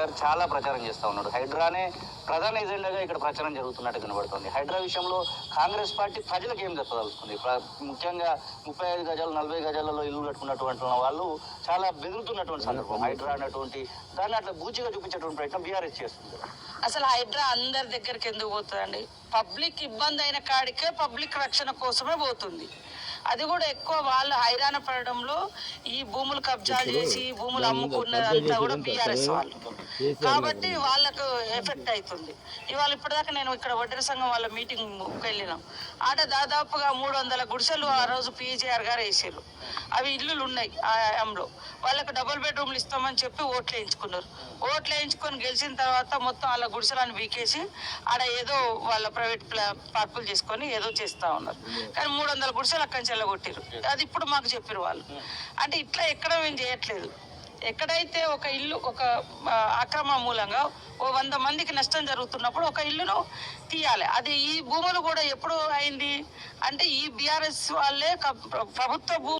గారు చాలా ప్రచారం చేస్తూ ఉన్నాడు. హైడ్రానే ప్రధాన ఎజెండాగా ఇక్కడ ప్రచారం జరుగుతున్నట్టు కనబడుతుంది. హైడ్రా విషయంలో కాంగ్రెస్ పార్టీ ప్రజలకు ఏం చెప్పదలుచుకుంది? ముఖ్యంగా 35 గజాలు 40 గజాలలో ఇల్లు కట్టుకున్నటువంటి వాళ్ళు చాలా బెదురుతున్నటువంటి సందర్భం. హైడ్రా అన్నటువంటి దాన్ని అట్లా బూచిగా చూపించేటువంటి ప్రయత్నం బీఆర్ఎస్ చేస్తుంది. అసలు హైడ్రా అందరి దగ్గరికి ఎందుకు పోతుందండి? పబ్లిక్ ఇబ్బంది అయిన కాడికే పబ్లిక్ రక్షణ కోసమే పోతుంది. అది కూడా ఎక్కువ వాళ్ళు హైరాణ పడడంలో ఈ భూములు కబ్జా చేసి భూములు అమ్ముకున్నదంతా కూడా బీఆర్ఎస్ వాళ్ళు, కాబట్టి వాళ్ళకు ఎఫెక్ట్ అవుతుంది. ఇవాళ ఇప్పటిదాకా నేను ఇక్కడ వడ్డెర సంఘం వాళ్ళ మీటింగ్కి వెళ్ళినాం. ఆడ దాదాపుగా 300 గుడిసెలు ఆ రోజు పీజీఆర్ గారు వేసారు. అవి ఇల్లులు ఉన్నాయి ఆ హయాంలో. వాళ్ళకు డబుల్ బెడ్రూమ్లు ఇస్తామని చెప్పి ఓట్లు వేయించుకున్నారు. ఓట్లు వేయించుకొని గెలిచిన తర్వాత మొత్తం వాళ్ళ గుడిసెలను వీకేసి ఆడ ఏదో వాళ్ళ ప్రైవేట్ పార్కులు చేసుకొని ఏదో చేస్తూ ఉన్నారు. కానీ 300 గుడిసెలు అక్కడి నుంచి వెళ్ళగొట్టారు. అది ఇప్పుడు మాకు చెప్పారు వాళ్ళు. అంటే ఇట్లా ఎక్కడ మేము చేయట్లేదు. ఎక్కడైతే ఒక ఇల్లు ఒక అక్రమ మూలంగా 100 మందికి నష్టం జరుగుతున్నప్పుడు ఒక ఇల్లును తీయాలి. అది ఈ భూములు కూడా ఎప్పుడు అయింది అంటే ఈ బీఆర్ఎస్ వాళ్ళే ప్రభుత్వ భూమి